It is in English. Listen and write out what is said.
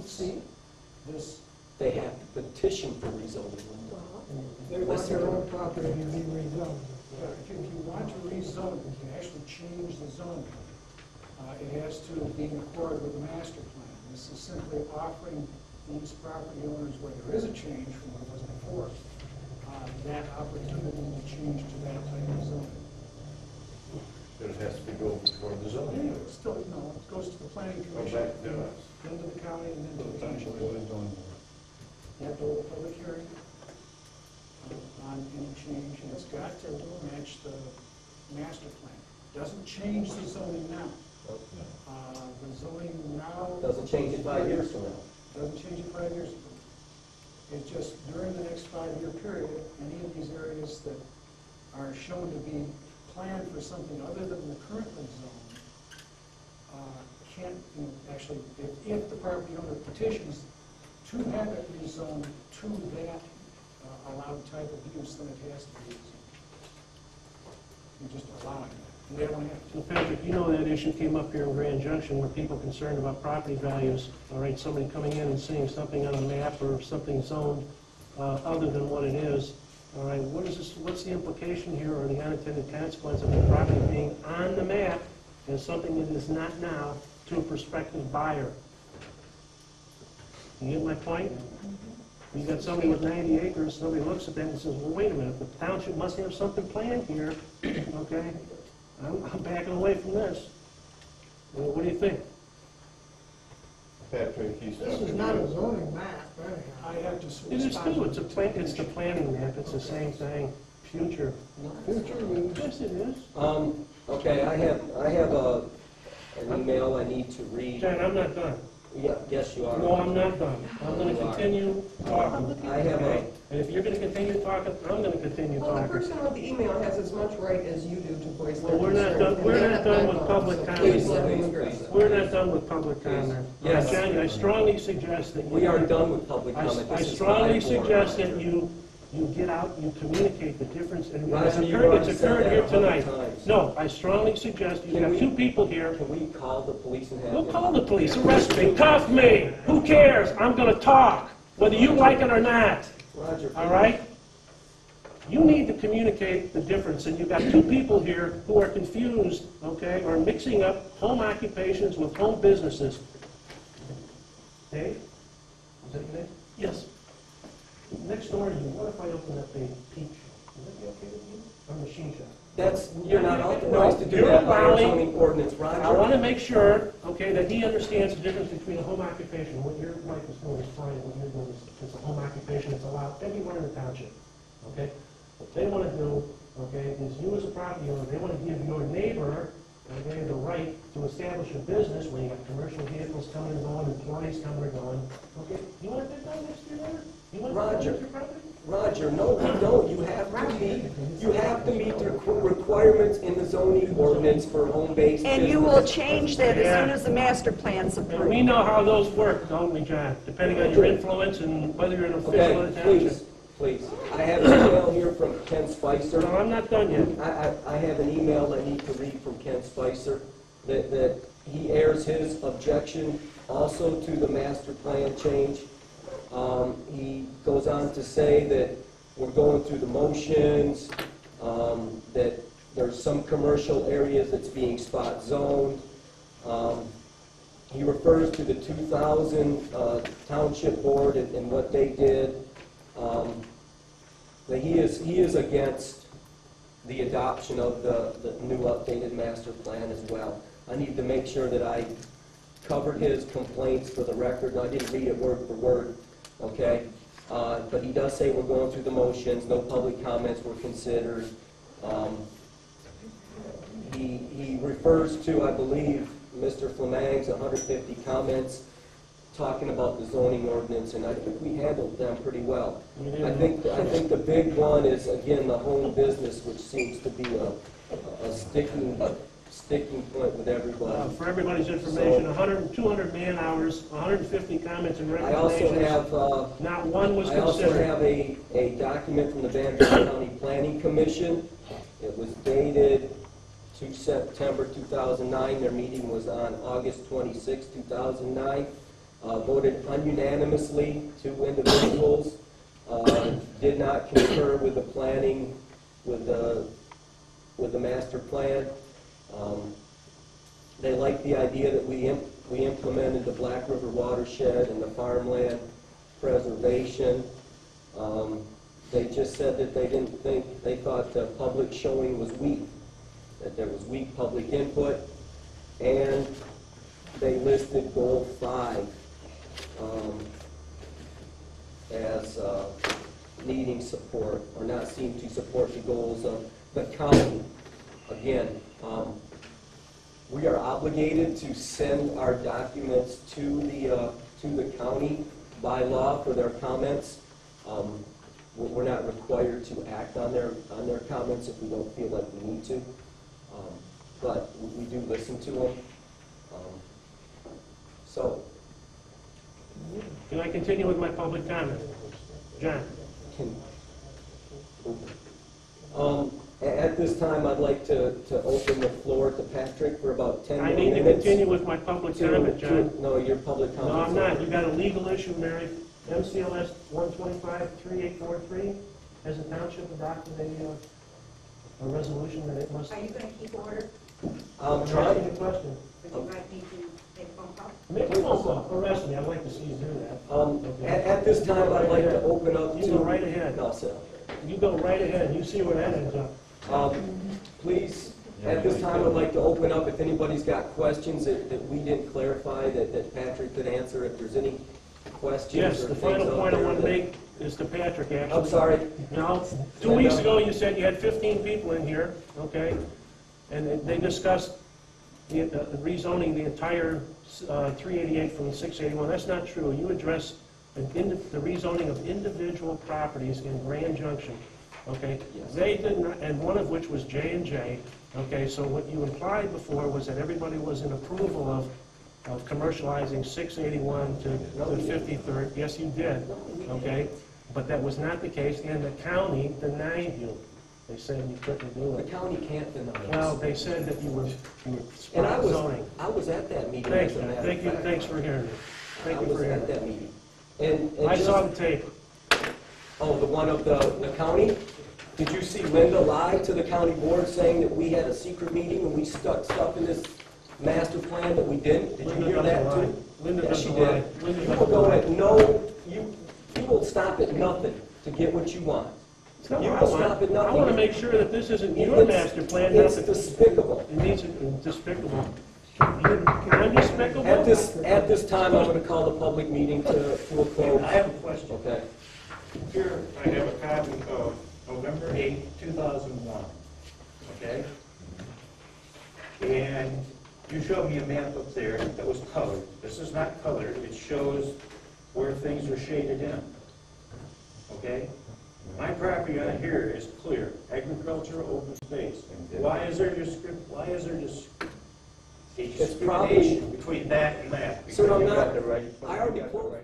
see this. They have to petition for rezoning. They want their own property to be rezoned. If you want to rezone, you can actually change the zone. It has to be in accord with the master plan. This is simply offering these property owners, where there is a change from what it was before, that opportunity to change to that type of zoning. But it has to go before the Yeah, zoning. it still, no, it goes to the planning Go commission, back to us. then to the county, and then to the township. You have to hold a public hearing on any change, and it's got to match the master plan. Doesn't change the zoning now. The zoning now. Doesn't change it 5 years from now. Doesn't change it 5 years ago. It's just during the next 5-year period, any of these areas that are shown to be planned for something other than the currently zoned, can't, actually, if the property owner petitions to have it rezoned to that allowed type of use, then it has to be rezoned. You're just allowing it. And they don't have to. So Patrick, you know that issue came up here in Grand Junction where people concerned about property values, all right, somebody coming in and seeing something on a map or something zoned other than what it is, all right, what's the implication here or the unintended consequence of the property being on the map as something that is not now to a prospective buyer? You get my point? You got somebody with 90 acres, somebody looks at that and says, well, wait a minute, the township must have something planned here, okay? I'm backing away from this. Well, what do you think? Patrick, he's This is not a zoning map, anyhow. I have to. It is too, it's the planning map, it's the same thing, future. Future use. Yes, it is. Okay, I have an email I need to read. John, I'm not done. Yeah, yes, you are. No, I'm not done. I'm gonna continue talking. I have a, And if you're gonna continue talking, I'm gonna continue Well, the talking. person with the email has as much right as you do to voice their Well, we're not concerns. done- we're not done with public So comment. please let them Please, address please. it. We're not done with public comment. Yes. John, I strongly suggest that you... we are done with public comment. I This is strongly my board. suggest that you get out, you communicate the difference, and Roger, it's you've occurred already said here that 100 tonight. times. No, I strongly suggest, you Can have we- two people here. Can we call the police and have We'll them? call the police, arrest me, cuff me, who cares? I'm gonna talk, whether you like it or not, Roger. all right? You need to communicate the difference, and you've got two people here who are confused, okay, or mixing up home occupations with home businesses. Dave? Is that your name? Yes. Next door to you, what if I open up a peach shop? Would that be okay with you? Or a machine shop? That's, you're not authorized to do You're that by our allowing- zoning ordinance, I want Roger. to make sure, okay, that he understands the difference between a home occupation. What your wife is doing is fine, what you're doing is a home occupation, it's allowed everywhere in the township, okay? What they want to do, okay, is you as a property owner, they want to give your neighbor, okay, the right to establish a business when you got commercial vehicles coming and going, employees coming and going, okay? You want that done next to your neighbor? You want that done Roger. next to your property? Roger, no, you don't. You have to meet the requirements in the zoning ordinance for home-based business. And you will change that as soon as the master plan's And we approved. know how those work, don't we, John? Depending on your influence and whether you're an official of the Okay, township. please. I have an email here from Ken Spicer. No, I'm not done yet. I have an email I need to read from Ken Spicer, that he airs his objection also to the master plan change. He goes on to say that we're going through the motions, that there's some commercial areas that's being spot zoned. He refers to the 2000 Township Board and what they did. That he is against the adoption of the new updated master plan as well. I need to make sure that I covered his complaints for the record. I didn't read it word for word, okay? But he does say we're going through the motions, no public comments were considered. He refers to, I believe, Mr. Fleming's 150 comments talking about the zoning ordinance, and I think we handled them pretty well. I think the big one is, again, the home business, which seems to be a sticking point with everybody. For everybody's information, 100 and 200 man hours, 150 comments and I also recommendations. have, Not one was I also considered. have a document from the Vanderbilt County Planning Commission. It was dated to September 2009. Their meeting was on August 26, 2009. voted ununanimously, 2 individuals did not concur with the planning, with the master plan. They like the idea that we implemented the Black River watershed and the farmland preservation. They just said that they thought the public showing was weak, that there was weak public input, and they listed goal 5 as needing support, or not seem to support the goals of the county. Again, we are obligated to send our documents to the county by law for their comments. We're not required to act on their comments if we don't feel like we need to, but we do listen to them. So, Can I continue with my public comment? John? At this time, I'd like to open the floor to Patrick for about 10 I more need to minutes. continue with my public comment, John. No, your public comment. No, I'm not. You got a legal issue, Mary. MCLS 125-3843 has the township adopted a resolution that it must. Are you gonna keep order? I'm asking trying. you a question. But you might need to make a phone call? Make a phone call. Arrest me. I'd like to see you do that. Okay. At this time, I'd like to open up to. You go right ahead. No, sir. You go right ahead. You see where that ends up. Please, at this time, I'd like to open up, if anybody's got questions that we didn't clarify, that Patrick could answer, if there's any questions. Yes, or the things final out point I there want to that- make is to Patrick, actually. I'm sorry. Now, 2 weeks ago, you said you had 15 people in here, okay? And they discussed the rezoning the entire 388 from 681. That's not true. You addressed the rezoning of individual properties in Grand Junction, okay? Yes. They did not, and one of which was J&J, okay? So what you implied before was that everybody was in approval of commercializing 681 to 53rd. Yes, you did, okay? But that was not the case, and the county denied you. They said you couldn't do The it. county can't deny us. Well, they said that you were And I spot zoning. was at that meeting. Thanks, as a John. matter Thank of you, fact. thanks for hearing me. Thank you I was for hearing at me. that meeting. And I just- saw the tape. Oh, the one of the county? Did you see Linda lie to the county board saying that we had a secret meeting and we stuck stuff in this master plan that we didn't? Did you Linda hear doesn't that lie. too? Linda Yes, she doesn't lie. did. Linda You will doesn't go lie. at no, you will stop at nothing to get what you want. It's not You what will I want. stop at nothing. I want to make sure that this isn't your It's- master plan, not It's the... despicable. It needs to be despicable. I'm despicable? At this time, I'm going to call the public meeting to a close. I have a question. Okay. Here, I have a copy of November 8, 2001, okay? And you showed me a map up there that was colored. This is not colored, it shows where things are shaded in, okay? My property on here is clear, agricultural open space. Why is there It's probably- discrimination between that and that? Sir, I'm You got not, the right- I already you got the quoted. right